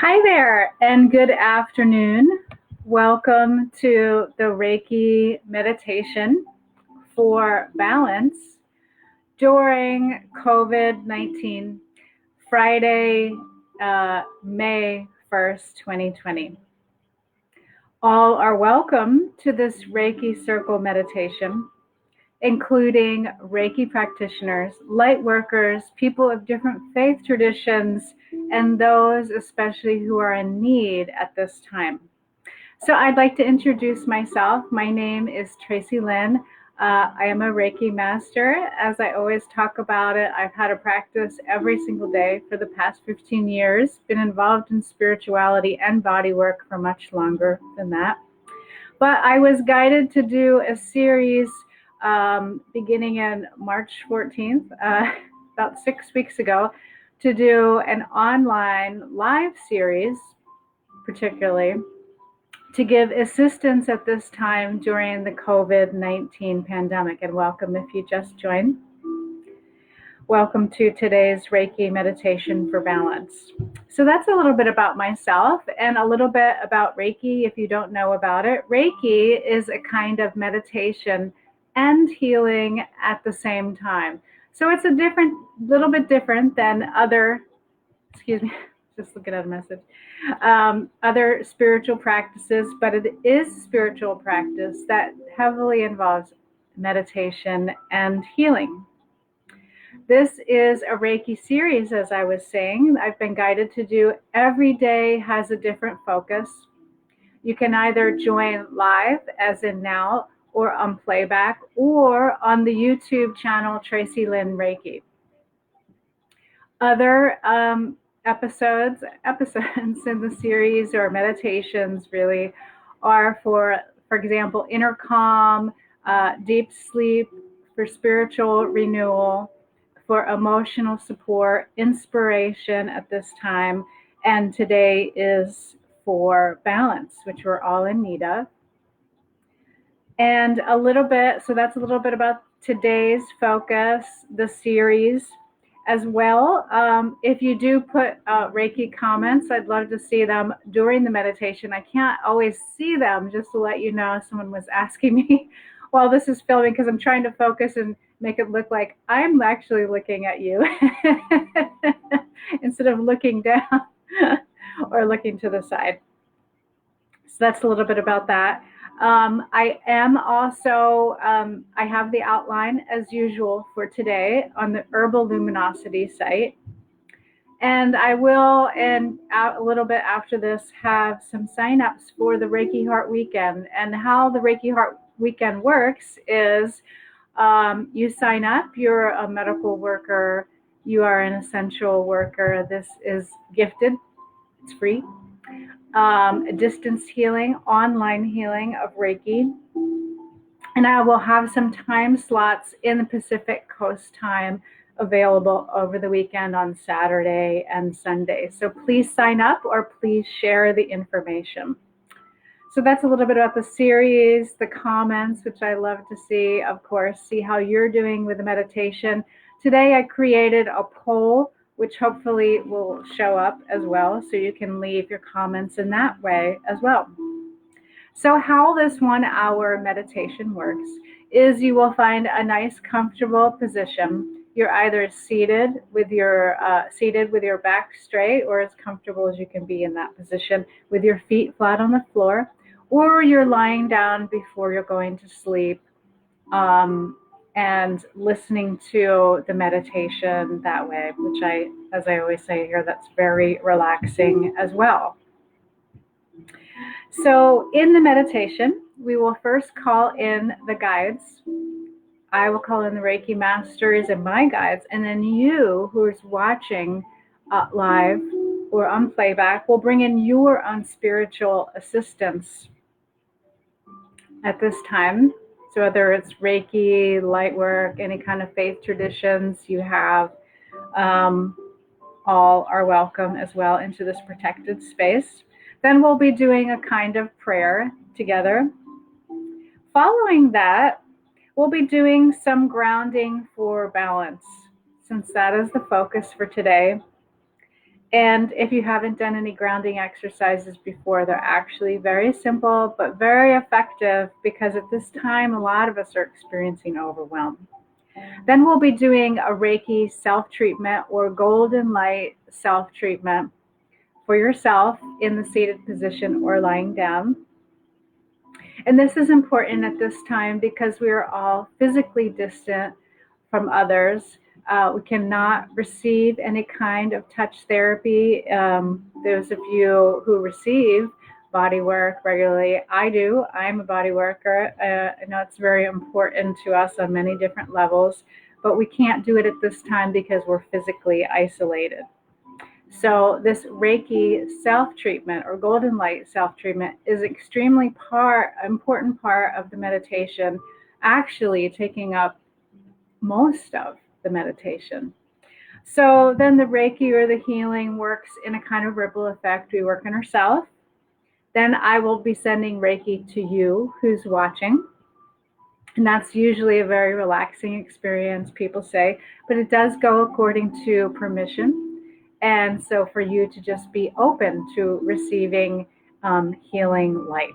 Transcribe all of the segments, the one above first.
Hi there, and good afternoon. Welcome to the Reiki meditation for balance during COVID-19, Friday, May 1st, 2020. All are welcome to this Reiki circle meditation, including Reiki practitioners, light workers, people of different faith traditions, and those especially who are in need at this time. So I'd like to introduce myself. My name is Tracy Lynn. I am a Reiki Master. As I always talk about it, I've had a practice every single day for the past 15 years, been involved in spirituality and body work for much longer than that. But I was guided to do a series beginning in March 14th, about 6 weeks ago, to do an online live series, particularly to give assistance at this time during the COVID-19 pandemic. And welcome if you just joined. Welcome to today's Reiki meditation for balance. So that's a little bit about myself and a little bit about Reiki if you don't know about it. Reiki is a kind of meditation and healing at the same time. So it's a little bit different than other, just looking at a message, other spiritual practices, but it is spiritual practice that heavily involves meditation and healing. This is a Reiki series, as I was saying. I've been guided to do every day has a different focus. You can either join live, as in now, or on playback, or on the YouTube channel Tracy Lynn Reiki. Other episodes in the series or meditations really are for example, inner calm, deep sleep, for spiritual renewal, for emotional support, inspiration at this time, and today is for balance, which we're all in need of. And so that's a little bit about today's focus, the series as well. If you do put Reiki comments, I'd love to see them during the meditation. I can't always see them, just to let you know. Someone was asking me while this is filming, because I'm trying to focus and make it look like I'm actually looking at you instead of looking down or looking to the side. So that's a little bit about that. I am also, I have the outline as usual for today on the Herbal Luminosity site. And I will, a little bit after this, have some signups for the Reiki Heart Weekend. And how the Reiki Heart Weekend works is you sign up, you're a medical worker, you are an essential worker. This is gifted, it's free. Distance healing, online healing of Reiki. And I will have some time slots in the Pacific Coast time available over the weekend on Saturday and Sunday. So please sign up or please share the information. So that's a little bit about the series, the comments, which I love to see, of course, see how you're doing with the meditation. Today I created a poll which hopefully will show up as well, so you can leave your comments in that way as well. So how this 1 hour meditation works is you will find a nice comfortable position. You're either seated with your back straight, or as comfortable as you can be in that position with your feet flat on the floor, or you're lying down before you're going to sleep, and listening to the meditation that way, which as I always say here, that's very relaxing as well. So in the meditation, we will first call in the guides. I will call in the Reiki Masters and my guides, and then you, who is watching live or on playback, will bring in your own spiritual assistance at this time. So whether it's Reiki, light work, any kind of faith traditions you have, all are welcome as well into this protected space. Then we'll be doing a kind of prayer together. Following that, we'll be doing some grounding for balance, since that is the focus for today. And if you haven't done any grounding exercises before, they're actually very simple but very effective, because at this time, a lot of us are experiencing overwhelm. Then we'll be doing a Reiki self-treatment or golden light self-treatment for yourself in the seated position or lying down. And this is important at this time because we are all physically distant from others. We cannot receive any kind of touch therapy. Those of you who receive body work regularly, I do. I'm a body worker. I know it's very important to us on many different levels, but we can't do it at this time because we're physically isolated. So this Reiki self-treatment or golden light self-treatment is extremely important part of the meditation, actually taking up most of the meditation. So then the Reiki or the healing works in a kind of ripple effect. We work on ourselves. Then I will be sending Reiki to you who's watching. And that's usually a very relaxing experience, people say, but it does go according to permission. And so for you to just be open to receiving healing light.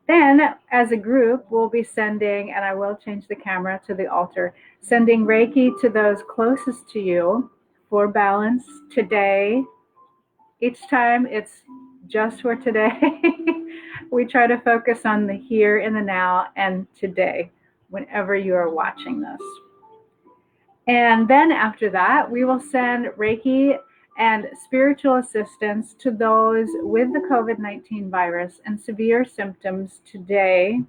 Then as a group, we'll be sending, and I will change the camera to the altar, sending Reiki to those closest to you for balance today. Each time it's just for today. We try to focus on the here and the now and today, whenever you are watching this. And then after that, we will send Reiki and spiritual assistance to those with the COVID-19 virus and severe symptoms today,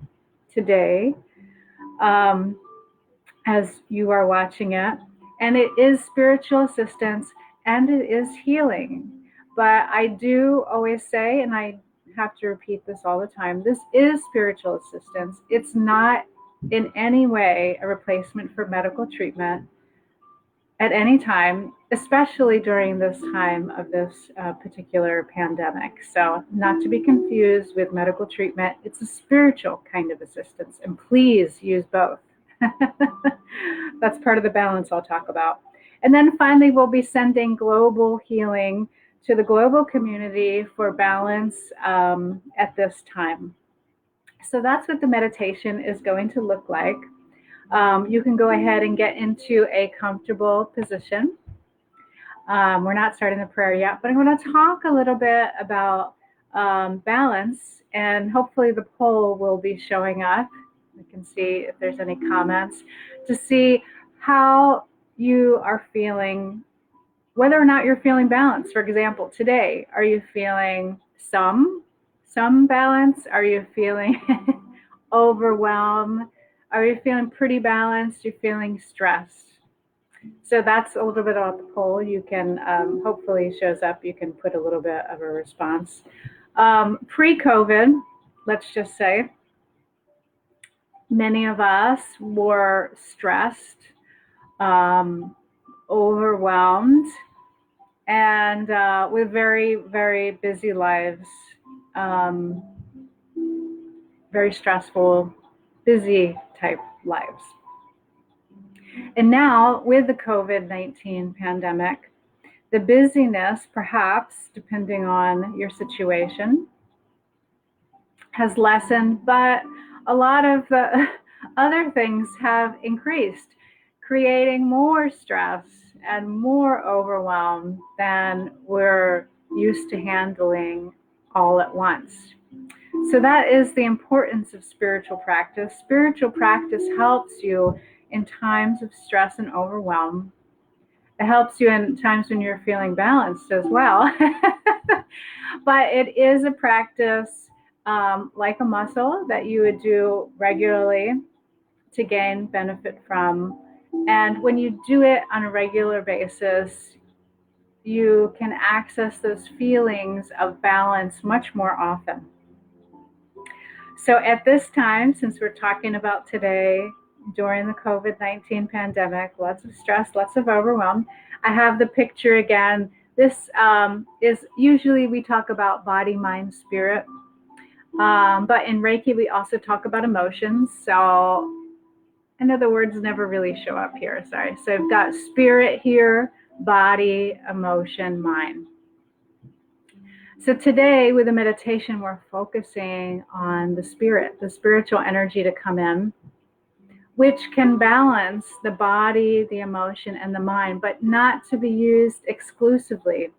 as you are watching it. And it is spiritual assistance and it is healing. But I do always say, and I have to repeat this all the time, this is spiritual assistance. It's not in any way a replacement for medical treatment at any time, especially during this time of this particular pandemic. So not to be confused with medical treatment, it's a spiritual kind of assistance, and please use both. That's part of the balance I'll talk about. And then finally, we'll be sending global healing to the global community for balance at this time. So that's what the meditation is going to look like. You can go ahead and get into a comfortable position. We're not starting the prayer yet, but I'm going to talk a little bit about balance, and hopefully the poll will be showing up. We can see if there's any comments to see how you are feeling, whether or not you're feeling balanced. For example, today, are you feeling some balance? Are you feeling overwhelmed? Are you feeling pretty balanced? You're feeling stressed? So that's a little bit about the poll. You can, hopefully shows up, you can put a little bit of a response. Pre-COVID, let's just say, many of us were stressed, overwhelmed, and with very, very busy lives, very stressful, busy type lives. And now with the COVID-19 pandemic, the busyness, perhaps, depending on your situation, has lessened, but a lot of the other things have increased, creating more stress and more overwhelm than we're used to handling all at once. So that is the importance of spiritual practice. Spiritual practice helps you in times of stress and overwhelm. It helps you in times when you're feeling balanced as well. But it is a practice like a muscle that you would do regularly to gain benefit from. And when you do it on a regular basis, you can access those feelings of balance much more often. So at this time, since we're talking about today, during the COVID-19 pandemic, lots of stress, lots of overwhelm, I have the picture again. This is usually we talk about body, mind, spirit. But in Reiki, we also talk about emotions. So I know the words never really show up here, sorry. So I've got spirit here, body, emotion, mind. So today with the meditation, we're focusing on the spirit, the spiritual energy to come in, which can balance the body, the emotion, and the mind, but not to be used exclusively.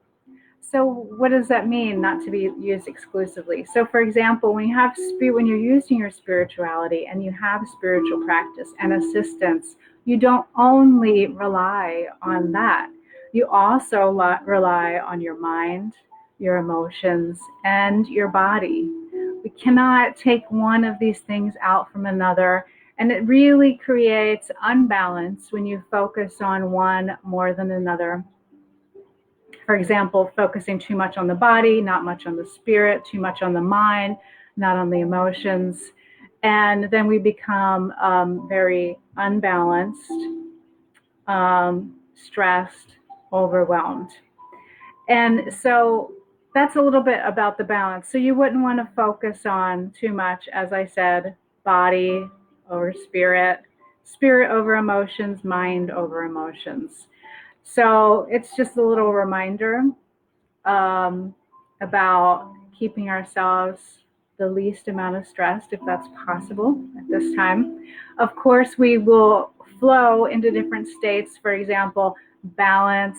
So what does that mean, not to be used exclusively? So for example, when you're using your spirituality and you have spiritual practice and assistance, you don't only rely on that. You also rely on your mind, your emotions, and your body. We cannot take one of these things out from another, and it really creates unbalance when you focus on one more than another. For example, focusing too much on the body, not much on the spirit, too much on the mind, not on the emotions. And then we become very unbalanced, stressed, overwhelmed. And so that's a little bit about the balance. So you wouldn't want to focus on too much, as I said, body over spirit, spirit over emotions, mind over emotions. So it's just a little reminder about keeping ourselves the least amount of stressed, if that's possible at this time. Of course, we will flow into different states. For example, balance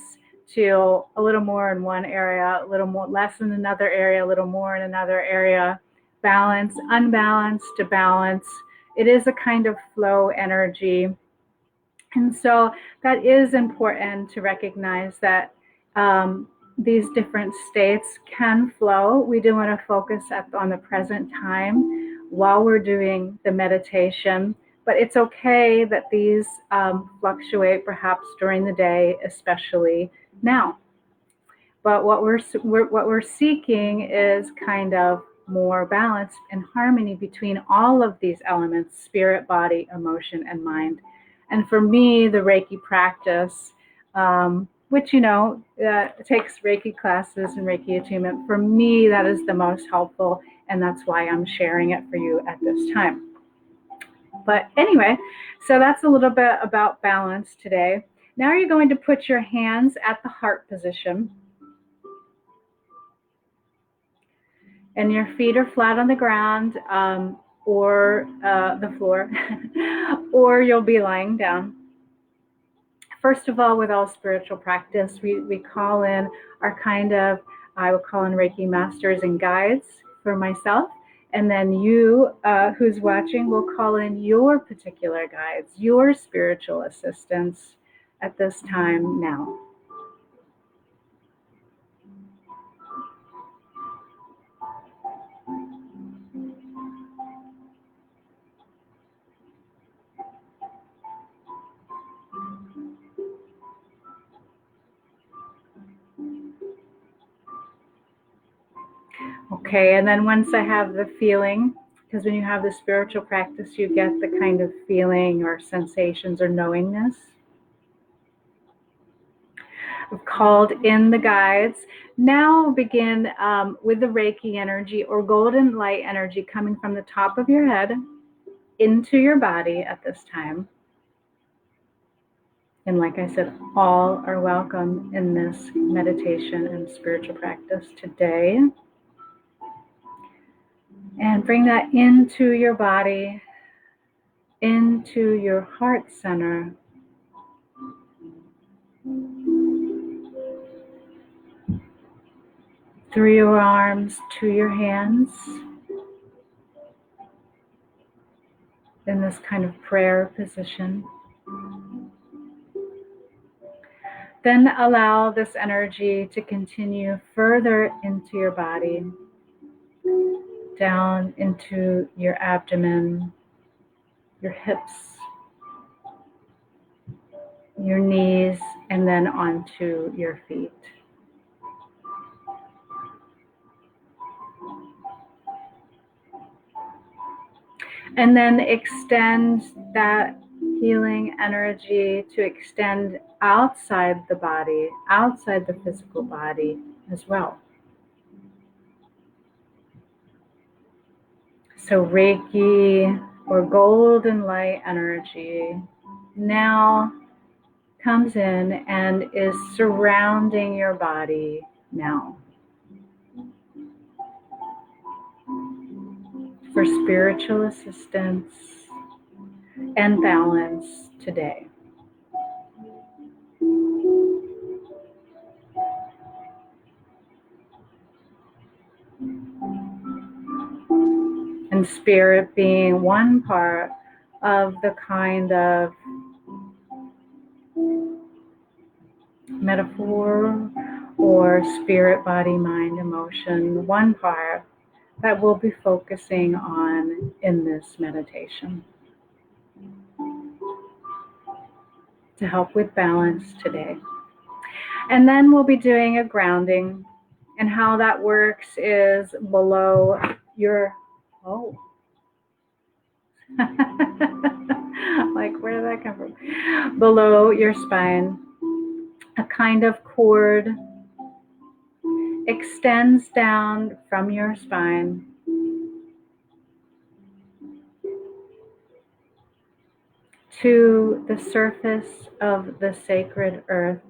to a little more in one area, a little more less in another area, a little more in another area. Balance, unbalanced to balance. It is a kind of flow energy. And so that is important to recognize that these different states can flow. We do want to focus on the present time while we're doing the meditation, but it's okay that these fluctuate perhaps during the day, especially now. But what we're seeking is kind of more balance and harmony between all of these elements: spirit, body, emotion, and mind. And for me, the Reiki practice, which takes Reiki classes and Reiki attunement, for me that is the most helpful, and that's why I'm sharing it for you at this time. But anyway, so that's a little bit about balance today. Now you're going to put your hands at the heart position. And your feet are flat on the ground or the floor, or you'll be lying down. First of all, with all spiritual practice, we call in I will call in Reiki masters and guides for myself. And then you, who's watching, will call in your particular guides, your spiritual assistants at this time now. Okay, and then once I have the feeling, because when you have the spiritual practice, you get the kind of feeling or sensations or knowingness. I've called in the guides. Now begin with the Reiki energy or golden light energy coming from the top of your head into your body at this time. And like I said, all are welcome in this meditation and spiritual practice today. And bring that into your body, into your heart center. Through your arms to your hands. In this kind of prayer position. Then allow this energy to continue further into your body, down into your abdomen, your hips, your knees, and then onto your feet. And then extend that healing energy to extend outside the body, outside the physical body as well. So Reiki or golden light energy now comes in and is surrounding your body now for spiritual assistance and balance today. And spirit being one part of the kind of metaphor or spirit, body, mind, emotion, one part that we'll be focusing on in this meditation to help with balance today. And then we'll be doing a grounding, and how that works is below your, like where did that come from? Below your spine, a kind of cord extends down from your spine to the surface of the sacred earth,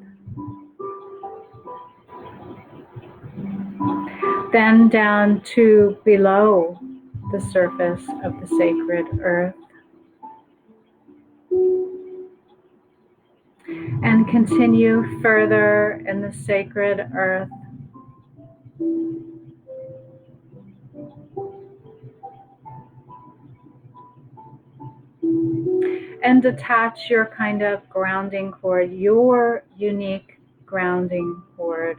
then down to below the surface of the sacred earth, and continue further in the sacred earth and detach your kind of grounding cord, your unique grounding cord,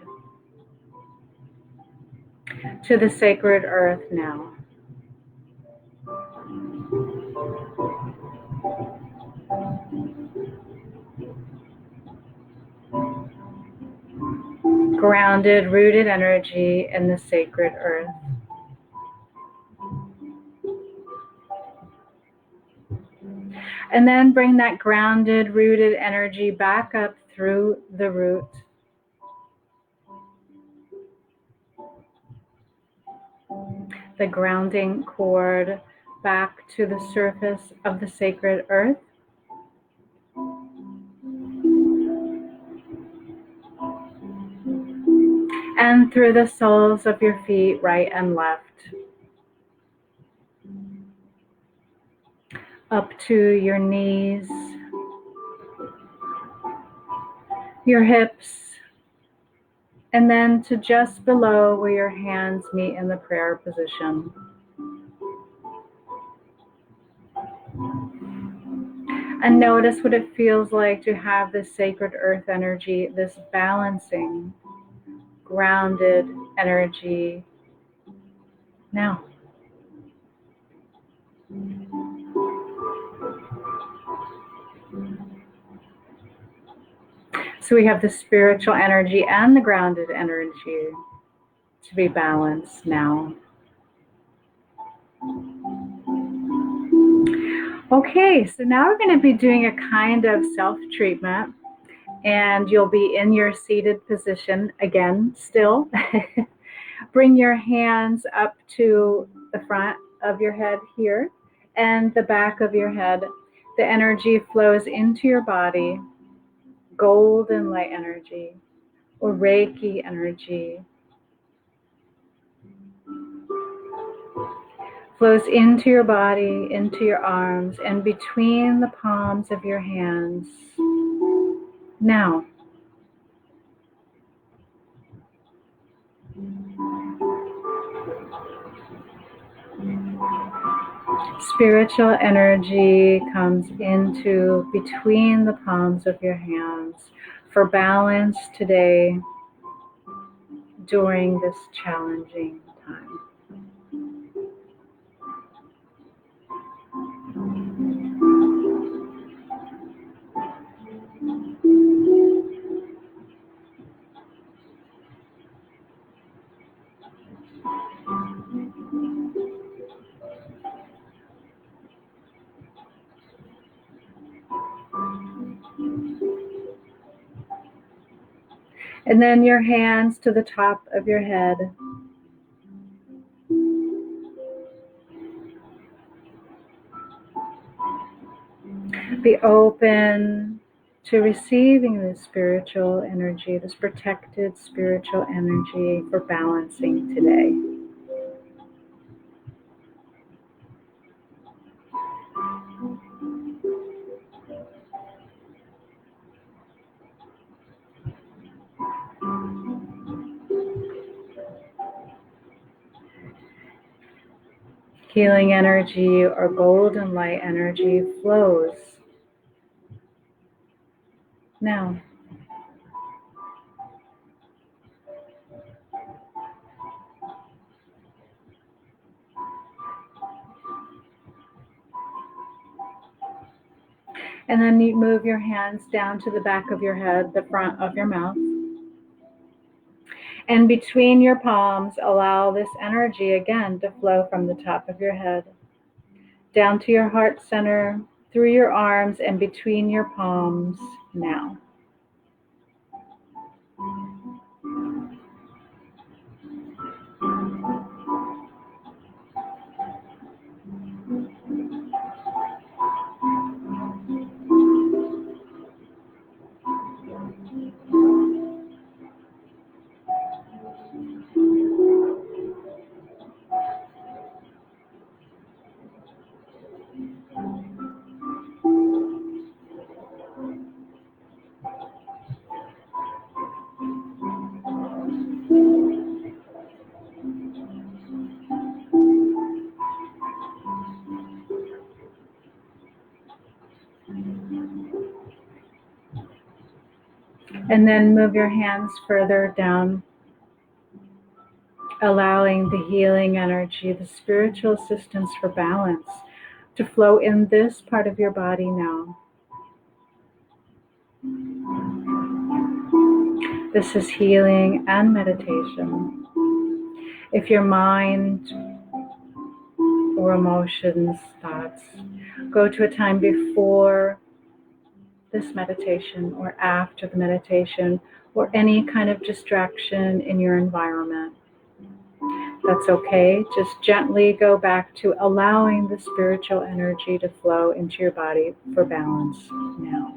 to the sacred earth now. Grounded, rooted energy in the sacred earth. And then bring that grounded, rooted energy back up through the root. The grounding cord back to the surface of the sacred earth. And through the soles of your feet, right and left. Up to your knees, your hips, and then to just below where your hands meet in the prayer position. And notice what it feels like to have this sacred earth energy, this balancing, grounded energy now. So we have the spiritual energy and the grounded energy to be balanced now. Okay, so now we're going to be doing a kind of self-treatment, and you'll be in your seated position again still. Bring your hands up to the front of your head here and the back of your head. The energy flows into your body, golden light energy or Reiki energy. Flows into your body, into your arms, and between the palms of your hands. Now, spiritual energy comes into between the palms of your hands for balance today during this challenging time. And then your hands to the top of your head. Be open to receiving this spiritual energy, this protected spiritual energy for balancing today. Healing energy or golden light energy flows now. And then you move your hands down to the back of your head, the front of your mouth. And between your palms, allow this energy again to flow from the top of your head down to your heart center, through your arms, and between your palms now. And then move your hands further down, allowing the healing energy, the spiritual assistance for balance to flow in this part of your body now. This is healing and meditation. If your mind or emotions, thoughts, go to a time before this meditation or after the meditation, or any kind of distraction in your environment, that's okay. Just gently go back to allowing the spiritual energy to flow into your body for balance now.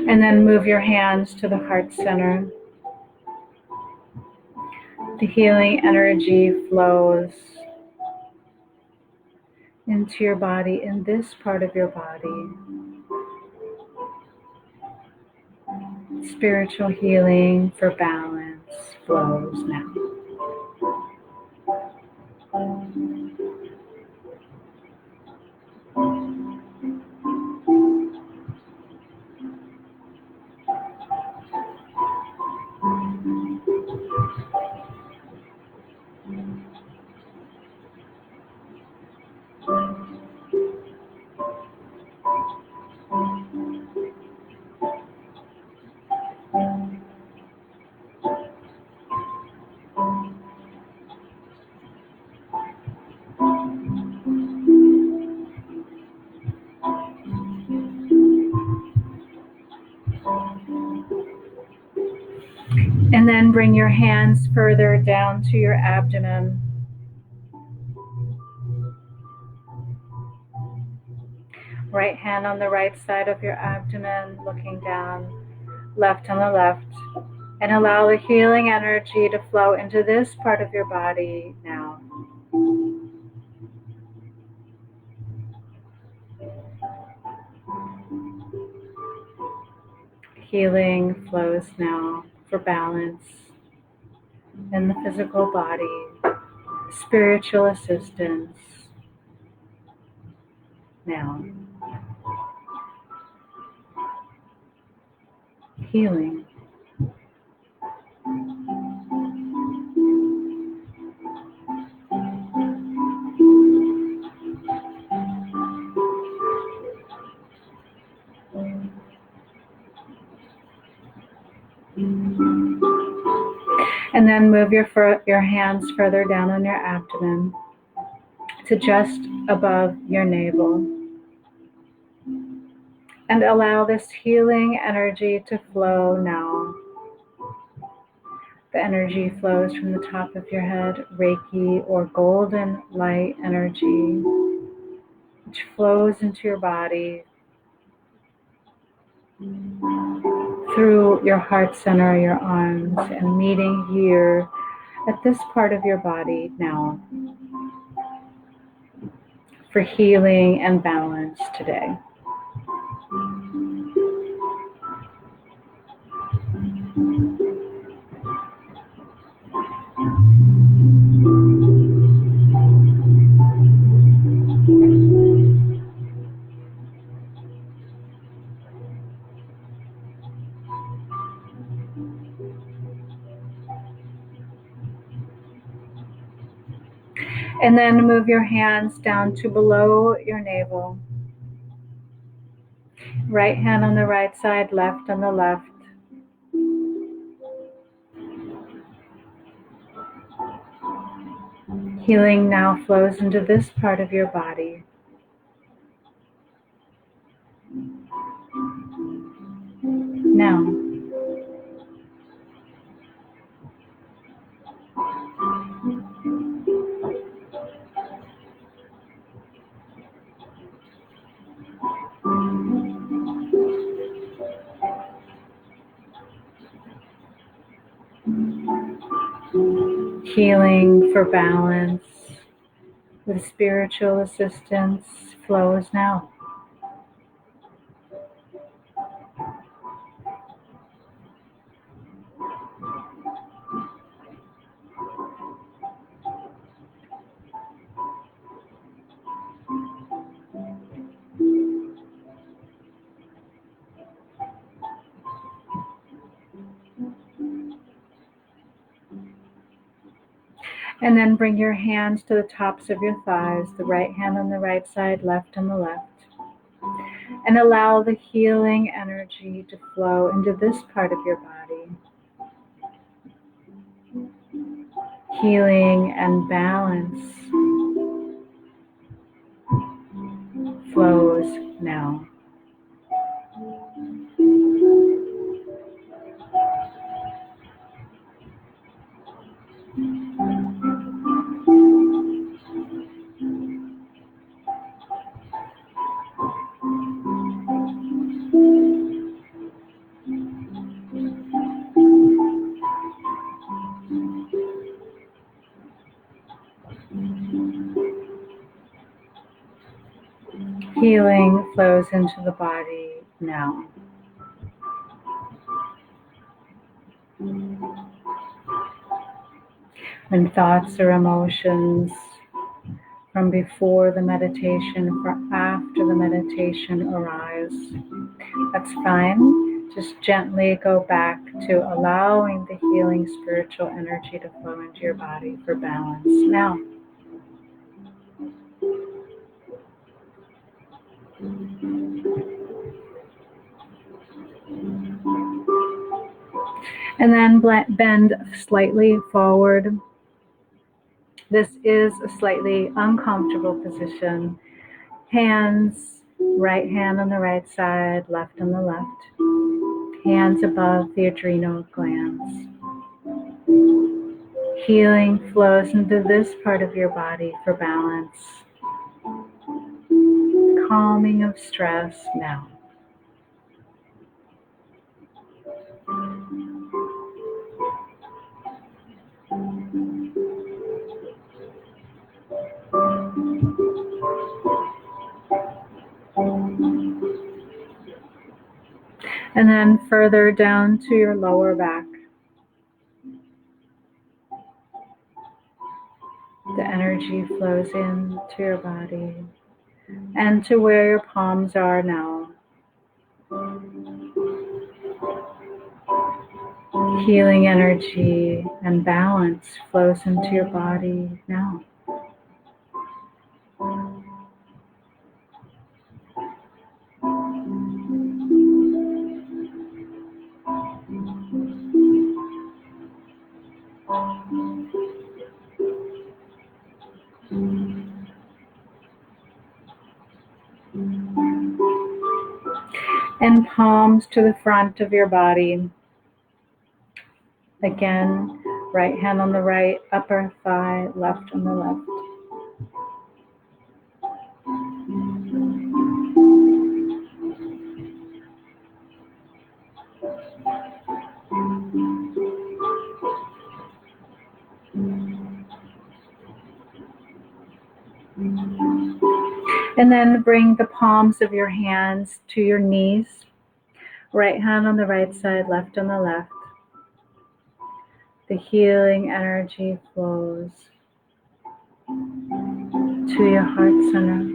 And then move your hands to the heart center. The healing energy flows into your body, in this part of your body. Spiritual healing for balance flows now. And then bring your hands further down to your abdomen. Right hand on the right side of your abdomen, looking down, left on the left. And allow the healing energy to flow into this part of your body now. Healing flows now for balance in the physical body, spiritual assistance now. Healing. And then move your hands further down on your abdomen to just above your navel. And allow this healing energy to flow now The energy flows from the top of your head, Reiki or golden light energy, which flows into your body through your heart center, your arms, and meeting here at this part of your body now for healing and balance today. And then move your hands down to below your navel. Right hand on the right side, left on the left. Healing now flows into this part of your body. Now, healing for balance with spiritual assistance flows now. And then bring your hands to the tops of your thighs, the right hand on the right side, left on the left. And allow the healing energy to flow into this part of your body. Healing and balance flows now. Healing flows into the body now. When thoughts or emotions from before the meditation or after the meditation arise, that's fine. Just gently go back to allowing the healing spiritual energy to flow into your body for balance now. And then bend slightly forward. This is a slightly uncomfortable position. Hands, right hand on the right side, left on the left. Hands above the adrenal glands. Healing flows into this part of your body for balance. Calming of stress now. And then further down to your lower back. The energy flows into your body and to where your palms are now. Healing energy and balance flows into your body now. And palms to the front of your body. Again, right hand on the right upper thigh, left on the left. And then bring the palms of your hands to your knees. Right hand on the right side, left on the left. The healing energy flows to your heart center,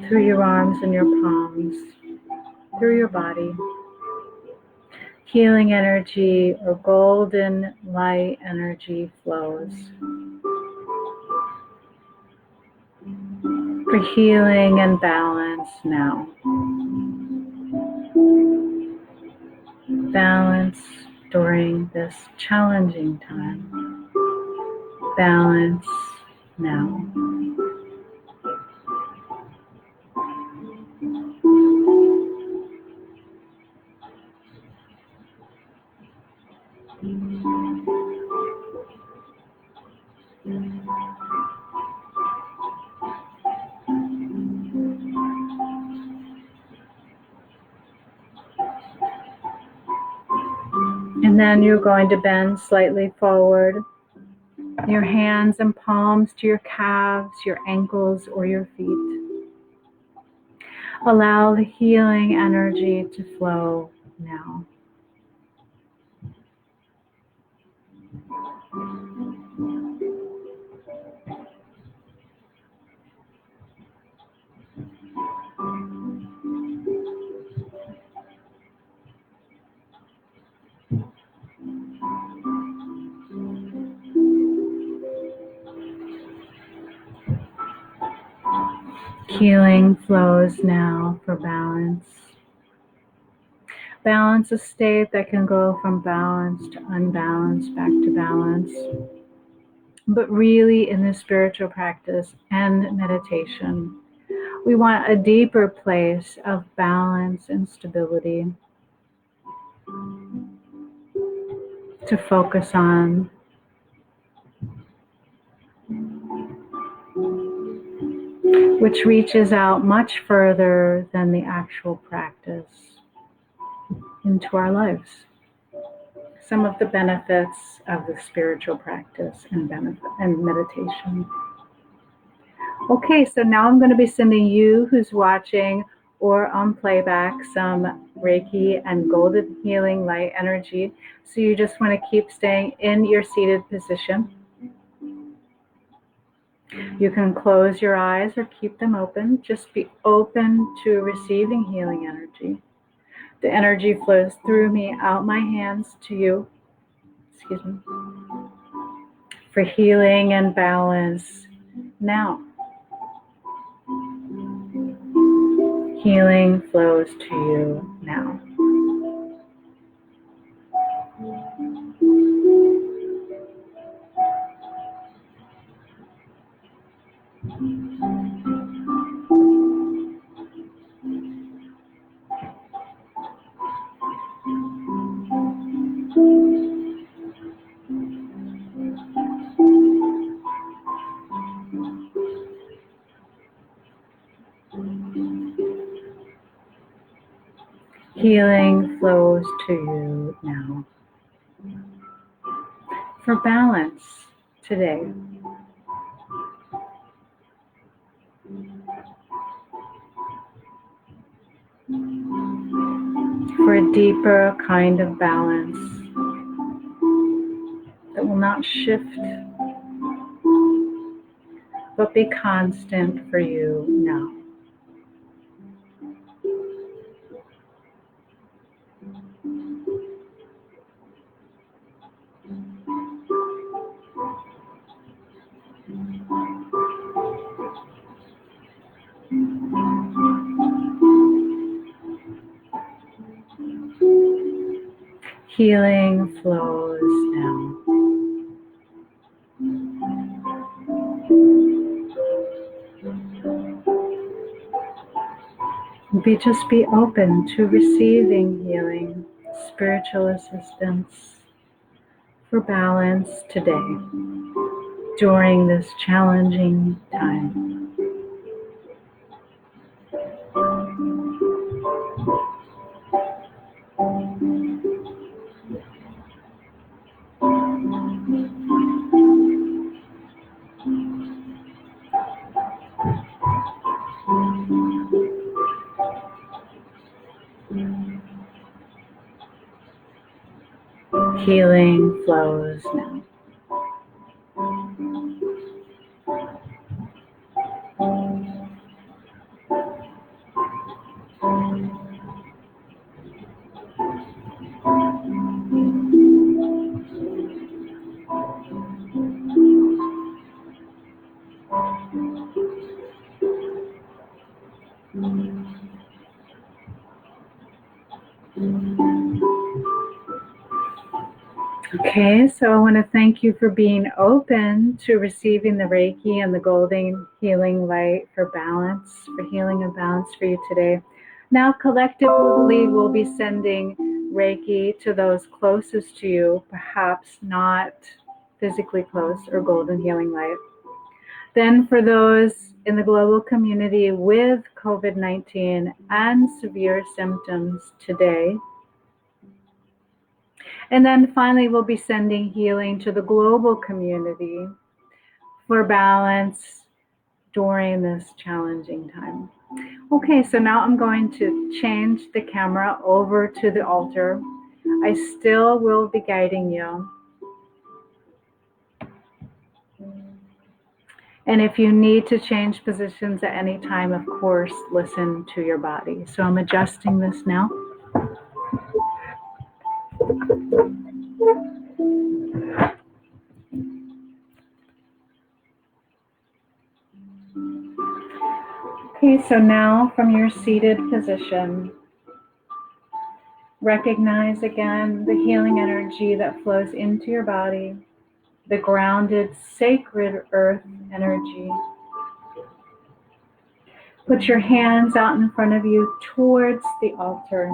through your arms and your palms, through your body. Healing energy or golden light energy flows for healing and balance now. Balance during this challenging time. Balance now. And then you're going to bend slightly forward, your hands and palms to your calves, your ankles, or your feet. Allow the healing energy to flow now. Healing flows now for balance. Balance, a state that can go from balance to unbalance, back to balance. But really in this spiritual practice and meditation, we want a deeper place of balance and stability to focus on. Which reaches out much further than the actual practice into our lives. Some of the benefits of the spiritual practice and meditation. Okay, so now I'm going to be sending you who's watching or on playback some Reiki and golden healing light energy. So you just want to keep staying in your seated position. You can close your eyes or keep them open. Just be open to receiving healing energy. The energy flows through me, out my hands to you. For healing and balance now. Healing flows to you now. Healing flows to you now. For balance today. For a deeper kind of balance that will not shift, but be constant for you now. Healing flows now. Just be open to receiving healing, spiritual assistance, for balance today during this challenging time. Healing flows now. Okay, so I want to thank you for being open to receiving the Reiki and the golden healing light for balance, for healing and balance for you today. Now, collectively, we'll be sending Reiki to those closest to you, perhaps not physically close, or golden healing light. Then for those in the global community with COVID-19 and severe symptoms today. And then finally, we'll be sending healing to the global community for balance during this challenging time. Okay, so now I'm going to change the camera over to the altar. I still will be guiding you. And if you need to change positions at any time, of course, listen to your body. So I'm adjusting this now. Okay, so now from your seated position, recognize again the healing energy that flows into your body, the grounded, sacred earth energy. Put your hands out in front of you towards the altar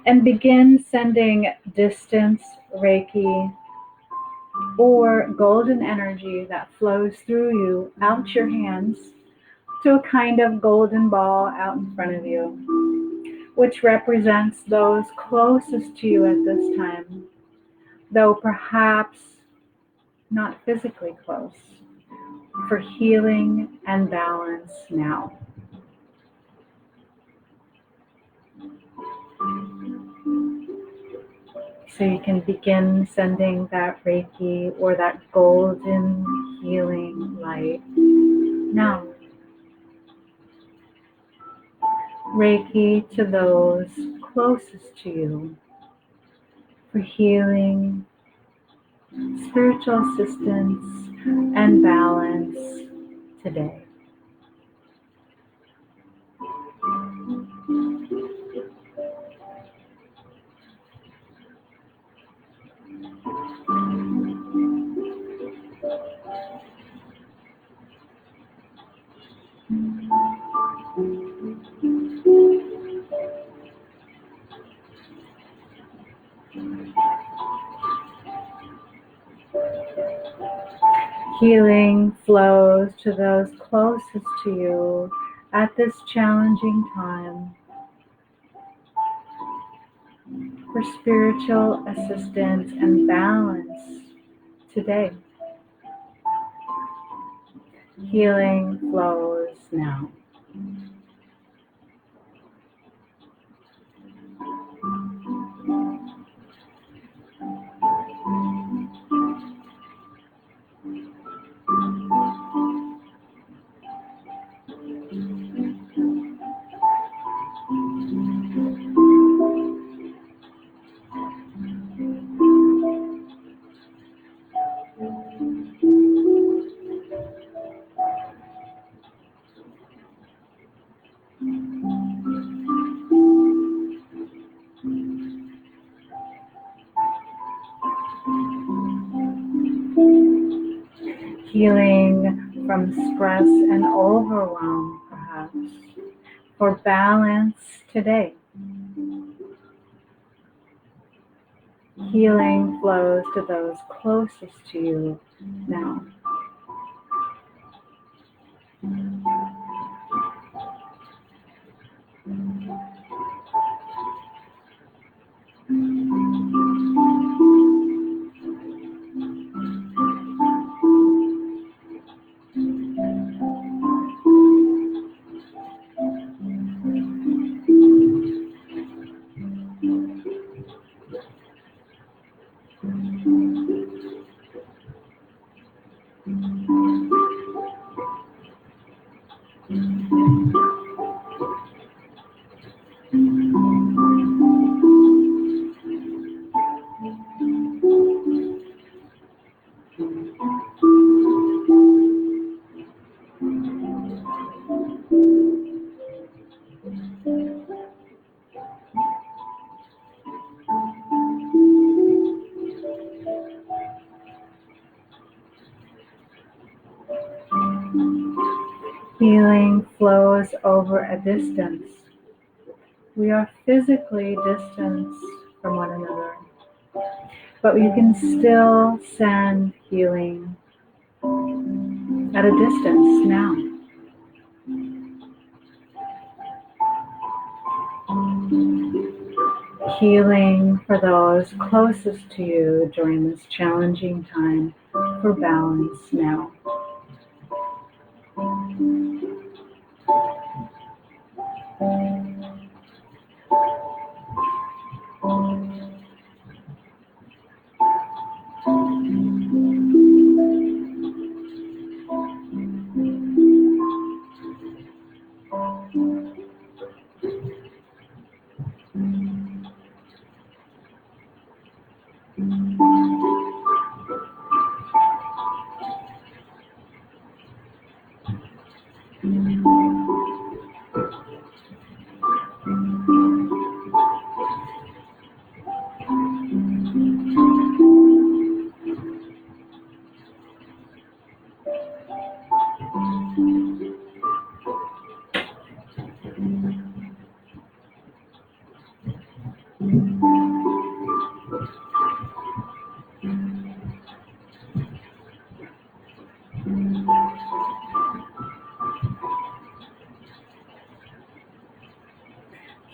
and begin sending distance Reiki or golden energy that flows through you out your hands to a kind of golden ball out in front of you, which represents those closest to you at this time, though perhaps not physically close, for healing and balance now. So you can begin sending that Reiki or that golden healing light now. Reiki to those closest to you for healing, spiritual assistance, and balance today. Healing flows to those closest to you at this challenging time for spiritual assistance and balance today. Healing flows now. Healing from stress and overwhelm, perhaps, for balance today. Healing flows to those closest to you now. Healing flows over a distance. We are physically distanced from one another, but you can still send healing at a distance now. Healing for those closest to you during this challenging time for balance now.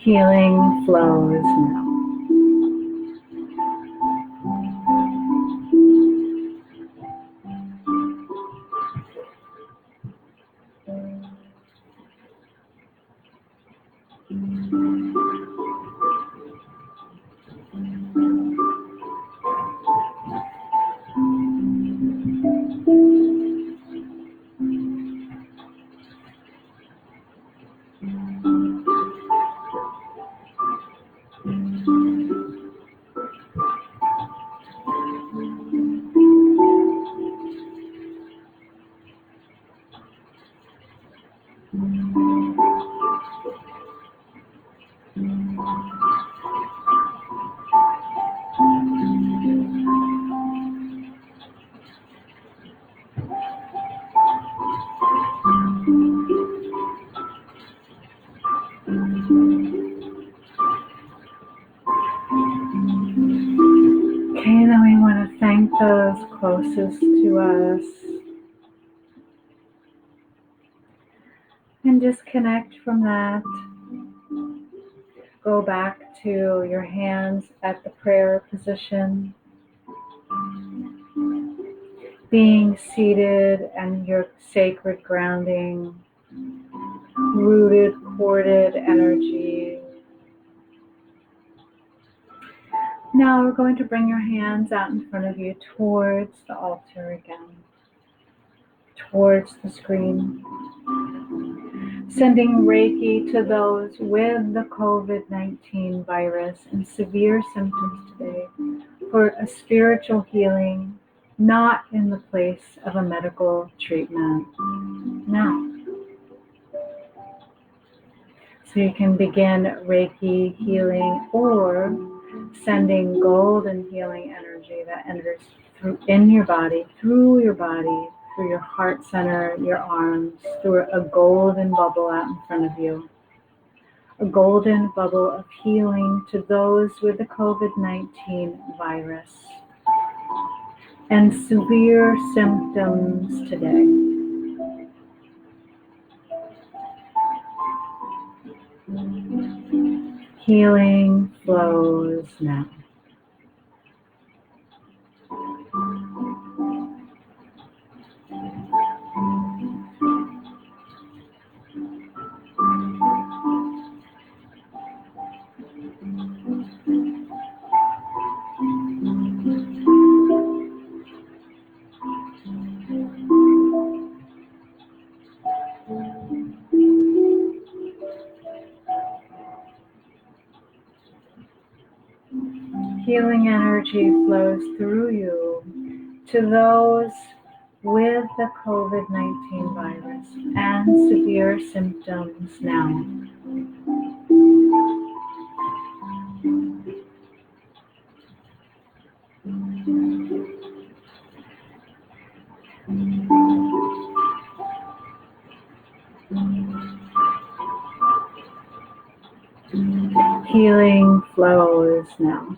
Healing flows now. Okay, then we want to thank those closest to us and disconnect from that. Go back to your hands at the prayer position, being seated and your sacred grounding, rooted, corded energy. Now we're going to bring your hands out in front of you towards the altar again, towards the screen. Sending Reiki to those with the COVID-19 virus and severe symptoms today for a spiritual healing, not in the place of a medical treatment. Now. So you can begin Reiki healing or sending golden healing energy that enters through your body, through your heart center, your arms, through a golden bubble out in front of you. a golden bubble of healing to those with the COVID-19 virus and severe symptoms today. Healing flows now. Healing energy flows through you to those with the COVID-19 virus and severe symptoms now. Healing flows now.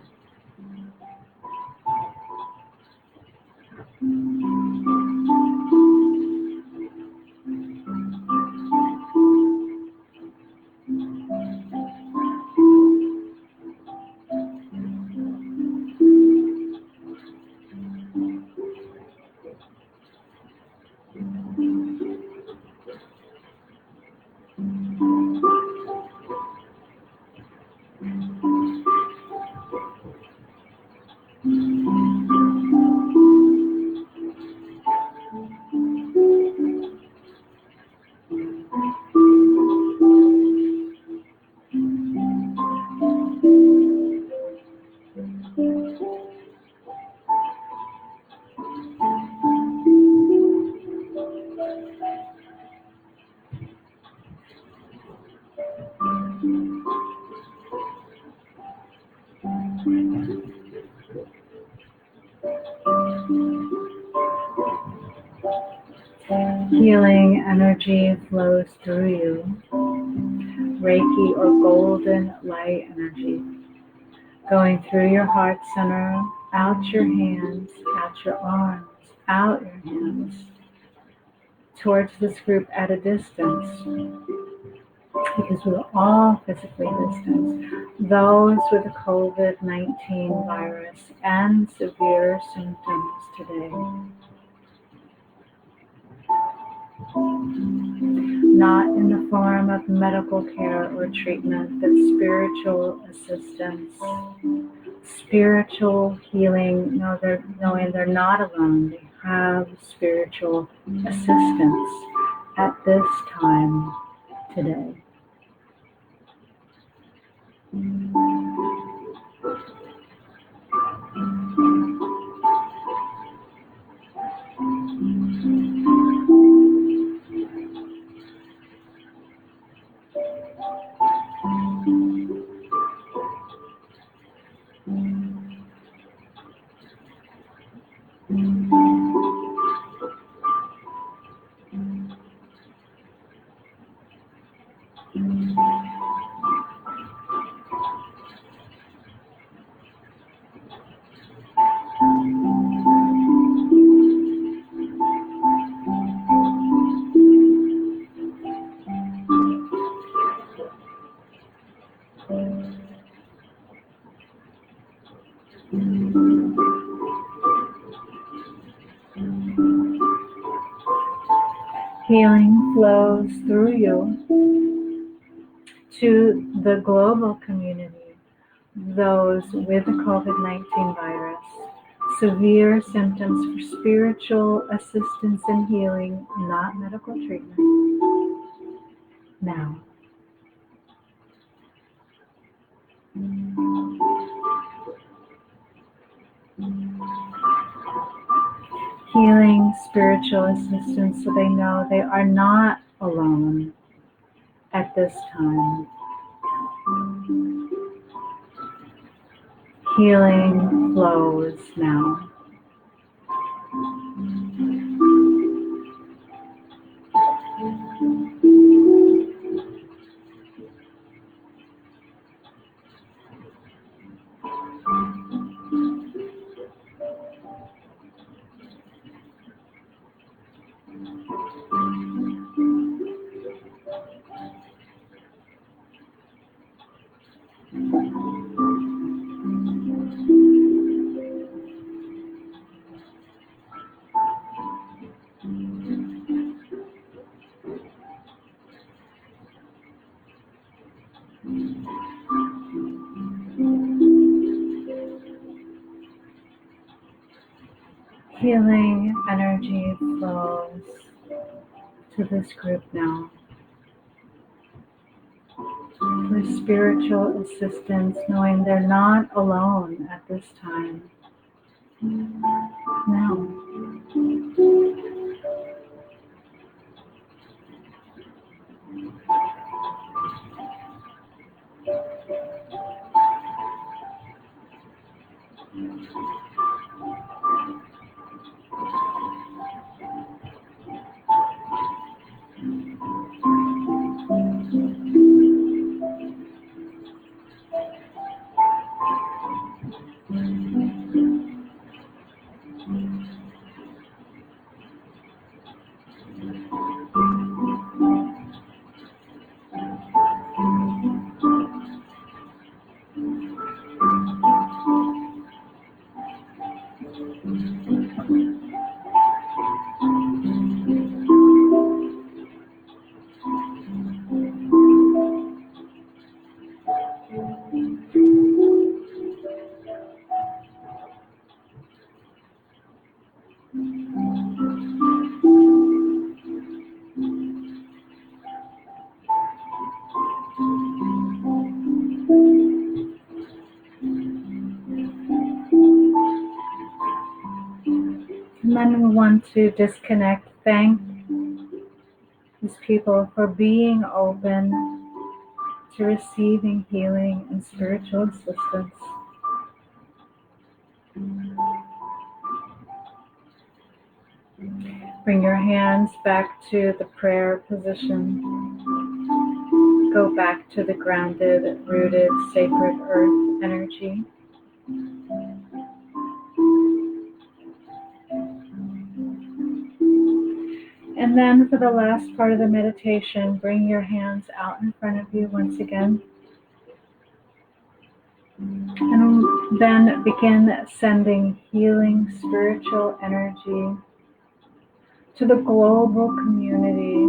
Healing energy flows through you. Reiki or golden light energy going through your heart center, out your hands, out your arms, out your hands, towards this group at a distance, because we're all physically distanced. Those with the COVID-19 virus and severe symptoms today. Not in the form of medical care or treatment, but spiritual assistance, spiritual healing, knowing they're not alone. They have spiritual assistance at this time today. Healing flows through you to the global community, those with the COVID-19 virus, severe symptoms for spiritual assistance and healing, not medical treatment. Now. Healing spiritual assistance so they know they are not alone at this time. Healing flows now. Healing energy flows to this group now for spiritual assistance, knowing they're not alone at this time. Now, and then we want to disconnect. Thank these people for being open to receiving healing and spiritual assistance. Bring your hands back to the prayer position. Go back to the grounded, rooted, sacred earth energy. And then for the last part of the meditation, bring your hands out in front of you once again. And then begin sending healing spiritual energy to the global community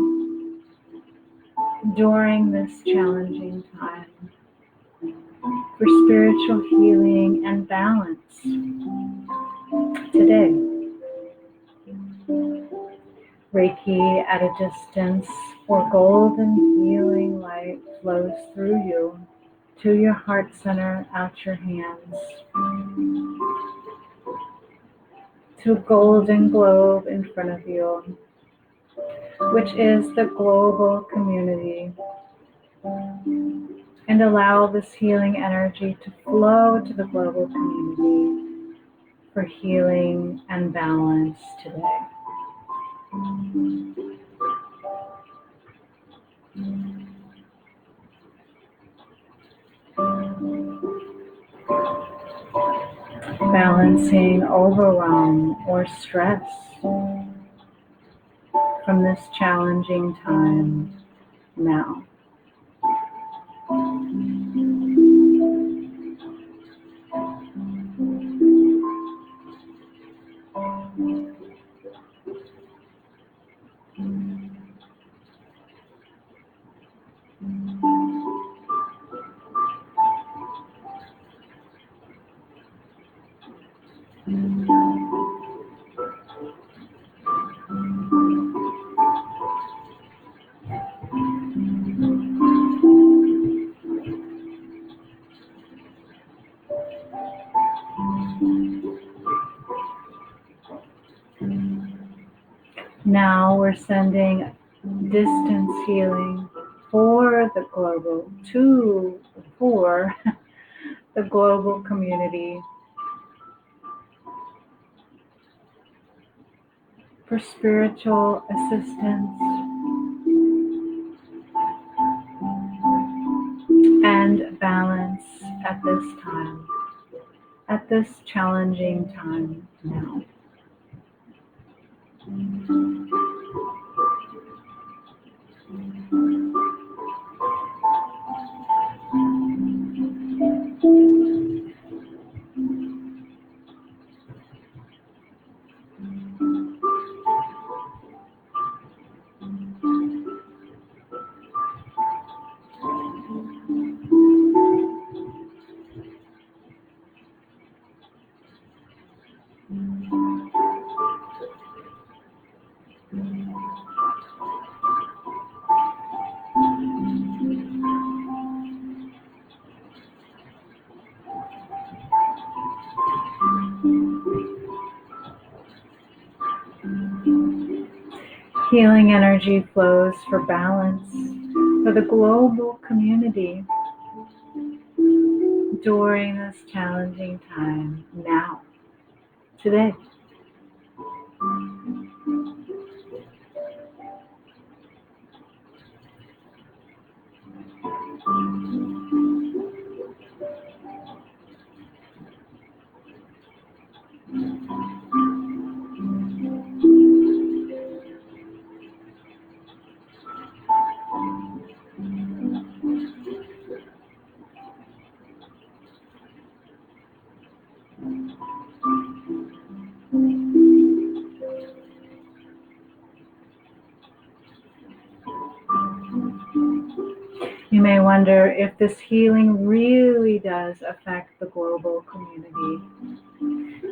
during this challenging time for spiritual healing and balance today. Reiki at a distance or golden healing light flows through you to your heart center, out your hands, to a golden globe in front of you, which is the global community. And allow this healing energy to flow to the global community for healing and balance today. Balancing overwhelm or stress from this challenging time now. Now we're sending distance healing for the global community for spiritual assistance and balance at this time, at this challenging time now. Healing energy flows for balance for the global community during this challenging time now, today. You may wonder if this healing really does affect the global community.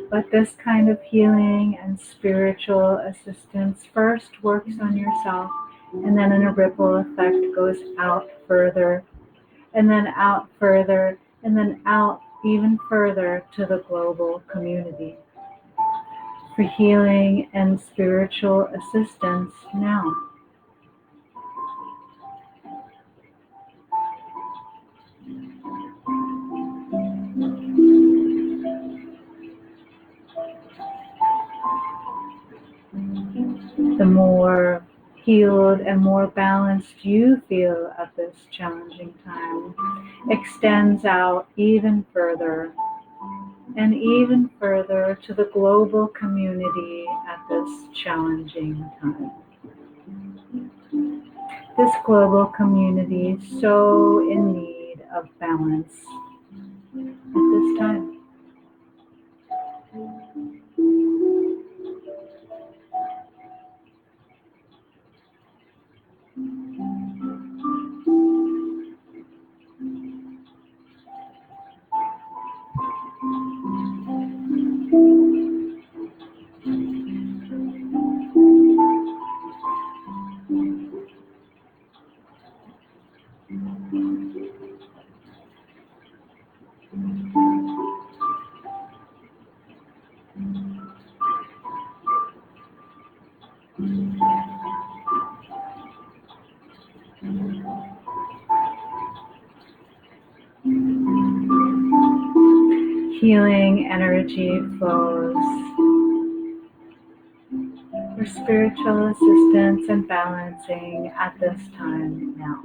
But this kind of healing and spiritual assistance first works on yourself, and then in a ripple effect goes out further, and then out further, and then out even further to the global community. For healing and spiritual assistance now. The more healed and more balanced you feel at this challenging time extends out even further and even further to the global community at this challenging time. This global community is so in need of balance at this time. Healing energy flows for spiritual assistance and balancing at this time now.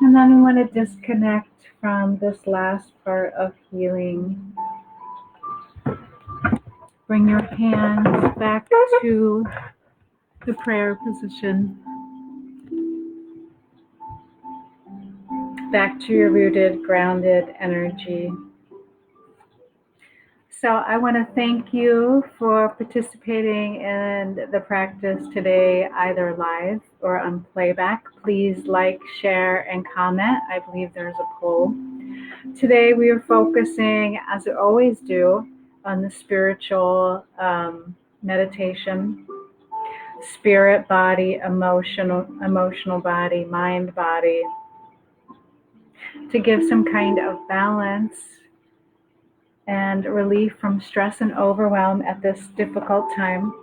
And then we want to disconnect from this last part of healing. Bring your hands back to the prayer position. Back to your rooted, grounded energy. So I want to thank you for participating in the practice today, either live or on playback. Please like, share, and comment. I believe there's a poll. Today we are focusing, as we always do, on the spiritual meditation, spirit body, emotional body, mind body, to give some kind of balance and relief from stress and overwhelm at this difficult time.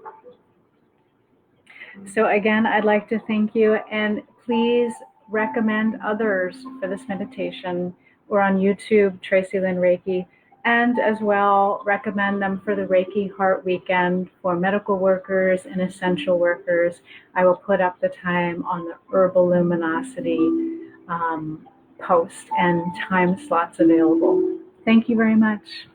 So again, I'd like to thank you, and please recommend others for this meditation. We're on YouTube, Tracy Lynn Reiki, and as well recommend them for the Reiki Heart Weekend for medical workers and essential workers. I will put up the time on the Herbal Luminosity post and time slots available. Thank you very much.